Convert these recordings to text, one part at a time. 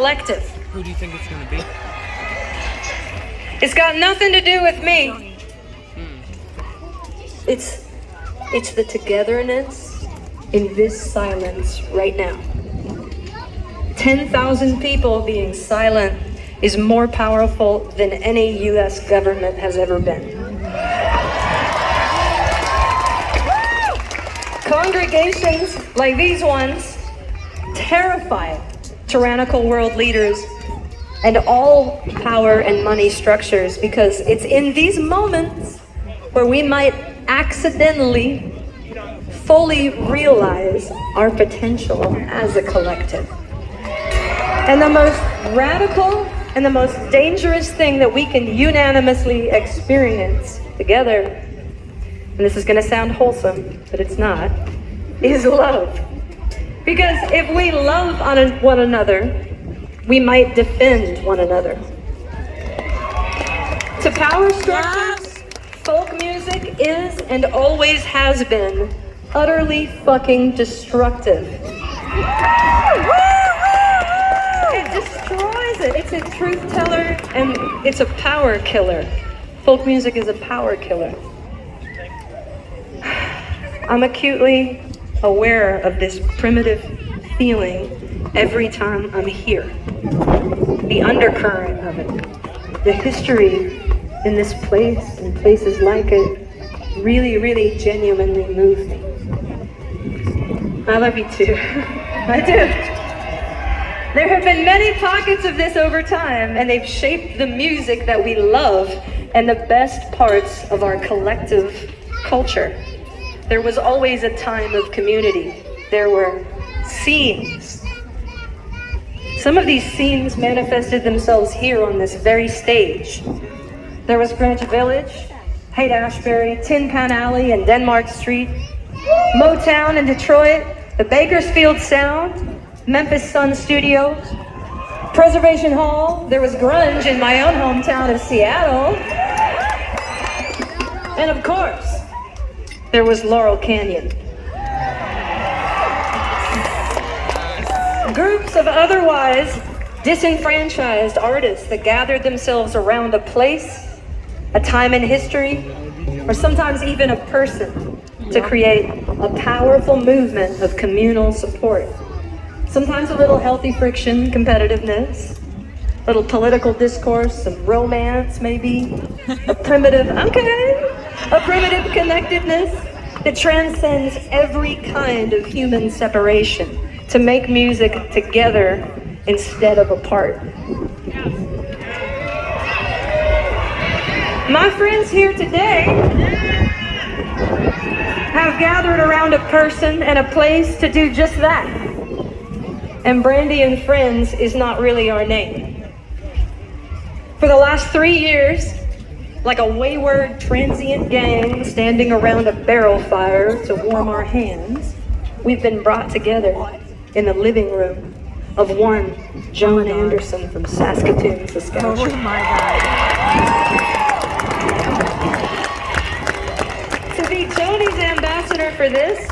collective. Who do you think it's going to be? It's got nothing to do with me. It's the togetherness in this silence right now. 10,000 people being silent is more powerful than any U.S. government has ever been. Congregations like these ones terrify tyrannical world leaders and all power and money structures, because it's in these moments where we might accidentally fully realize our potential as a collective. And the most radical and the most dangerous thing that we can unanimously experience together, and this is going to sound wholesome, but it's not, is love. Because if we love one another, we might defend one another. To power structures, folk music is and always has been utterly fucking destructive. It destroys it. It's a truth teller and it's a power killer. Folk music is a power killer. I'm acutely aware of this primitive feeling every time I'm here. The undercurrent of it, the history in this place and places like it really, really genuinely move me. I love you too. I do. There have been many pockets of this over time, and they've shaped the music that we love and the best parts of our collective culture. There was always a time of community. There were scenes. Some of these scenes manifested themselves here on this very stage. There was Greenwich Village, Haight-Ashbury, Tin Pan Alley and Denmark Street, Motown in Detroit, the Bakersfield Sound, Memphis Sun Studios, Preservation Hall. There was grunge in my own hometown of Seattle. And of course, there was Laurel Canyon. Groups of otherwise disenfranchised artists that gathered themselves around a place, a time in history, or sometimes even a person to create a powerful movement of communal support. Sometimes a little healthy friction, competitiveness, a little political discourse, some romance maybe, a primitive connectedness that transcends every kind of human separation to make music together instead of apart. My friends here today have gathered around a person and a place to do just that. And Brandi and Friends is not really our name. For the last 3 years, like a wayward transient gang standing around a barrel fire to warm our hands, we've been brought together in the living room of one Joan Anderson from Saskatoon, Saskatchewan. Oh my God. To be Joni's ambassador for this,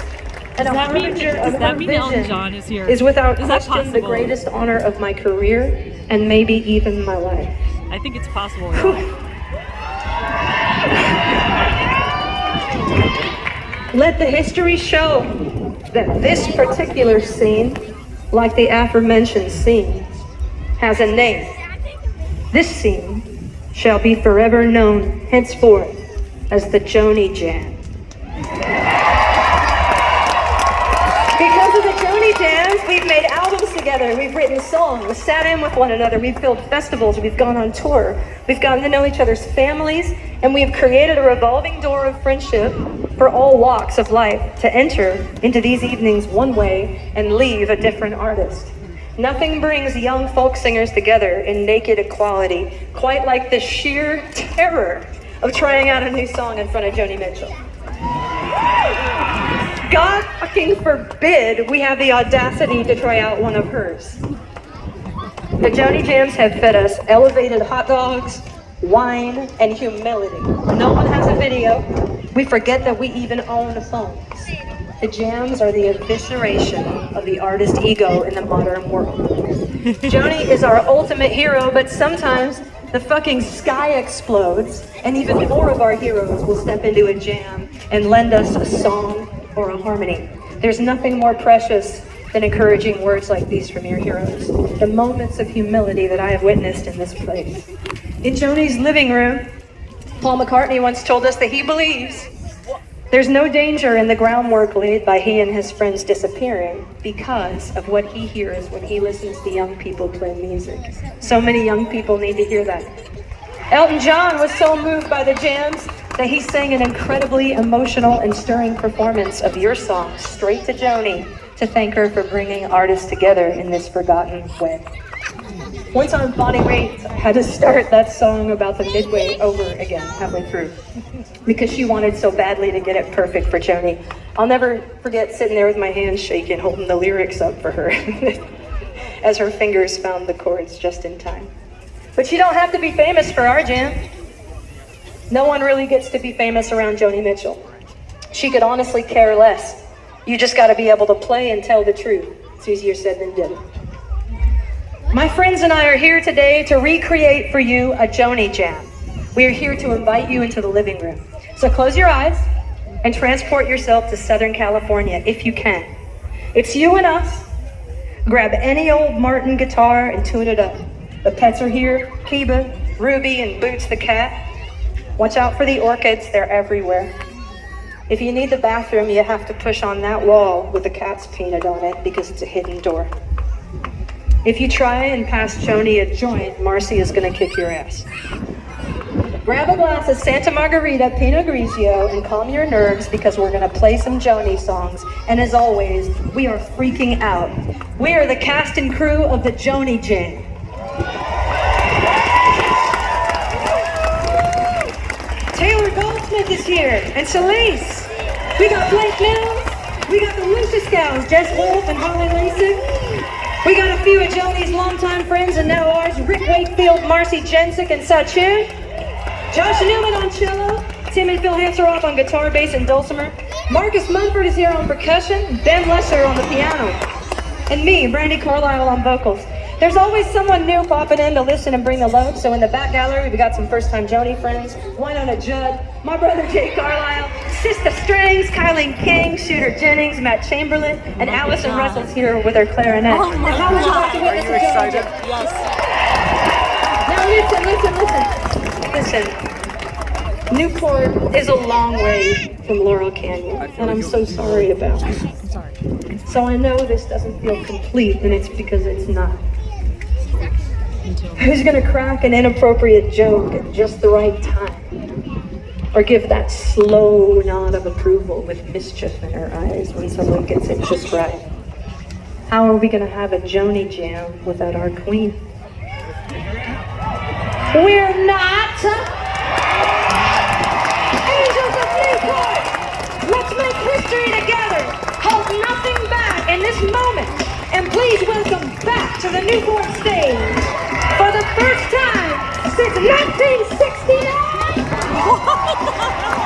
and a harbinger of her vision, is without question the greatest honor of my career and maybe even my life. I think it's possible. Let the history show that this particular scene, like the aforementioned scenes, has a name. This scene shall be forever known henceforth as the Joni Jam. Because of the Joni Jams, we've made albums together, we've written songs, sat in with one another, we've filled festivals, we've gone on tour, we've gotten to know each other's families, and we've created a revolving door of friendship for all walks of life to enter into these evenings one way and leave a different artist. Nothing brings young folk singers together in naked equality quite like the sheer terror of trying out a new song in front of Joni Mitchell. God fucking forbid we have the audacity to try out one of hers. The Joni Jams have fed us elevated hot dogs, wine, and humility. No one has a video. We forget that we even own phones. The jams are the evisceration of the artist ego in the modern world. Joni is our ultimate hero, but sometimes the fucking sky explodes, and even more of our heroes will step into a jam and lend us a song or a harmony. There's nothing more precious than encouraging words like these from your heroes. The moments of humility that I have witnessed in this place. In Joni's living room, Paul McCartney once told us that he believes there's no danger in the groundwork laid by he and his friends disappearing because of what he hears when he listens to young people play music. So many young people need to hear that. Elton John was so moved by the jams that he sang an incredibly emotional and stirring performance of your song straight to Joni to thank her for bringing artists together in this forgotten way. One time Bonnie Raitt had to start that song about the midway over again, halfway through, because she wanted so badly to get it perfect for Joni. I'll never forget sitting there with my hands shaking, holding the lyrics up for her as her fingers found the chords just in time. But you don't have to be famous for our jam. No one really gets to be famous around Joni Mitchell. She could honestly care less. You just got to be able to play and tell the truth. It's easier said than done. My friends and I are here today to recreate for you a Joni jam. We are here to invite you into the living room. So close your eyes and transport yourself to Southern California if you can. It's you and us. Grab any old Martin guitar and tune it up. The pets are here, Kiba, Ruby, and Boots the cat. Watch out for the orchids, they're everywhere. If you need the bathroom, you have to push on that wall with the cats painted on it because it's a hidden door. If you try and pass Joni a joint, Marcy is gonna kick your ass. Grab a glass of Santa Margarita Pinot Grigio and calm your nerves because we're gonna play some Joni songs. And as always, we are freaking out. We are the cast and crew of the Joni Jam. Taylor Goldsmith is here, and Shalise. We got Blake Mills. We got the Lucius Gals, Jess Wolf and Holly Lasik. We got a few of Joni's longtime friends and now ours, Rick Wakefield, Marcy Jensick, and Sachin. Josh Newman on cello, Tim and Phil Hanseroff on guitar, bass, and dulcimer. Marcus Munford is here on percussion, Ben Lesser on the piano, and me, Brandi Carlile, on vocals. There's always someone new popping in to listen and bring the load, so in the back gallery, we got some first-time Joni friends, Winona Judd, my brother Jay Carlisle, Sista Strings, Kylie King, Shooter Jennings, Matt Chamberlain, and Allison Russell's here with her clarinet. Oh my How would you like to witness a Joni jam? Yes. Now listen. Newport is a long way from Laurel Canyon, and I'm so sorry about it. So I know this doesn't feel complete, and it's because it's not. Who's gonna crack an inappropriate joke at just the right time? Or give that slow nod of approval with mischief in her eyes when someone gets it just right? How are we gonna have a Joni jam without our queen? We're not Angels of Newport! Let's make history together! Hold nothing back in this moment! And please welcome back to the Newport stage, for the first time since 1969,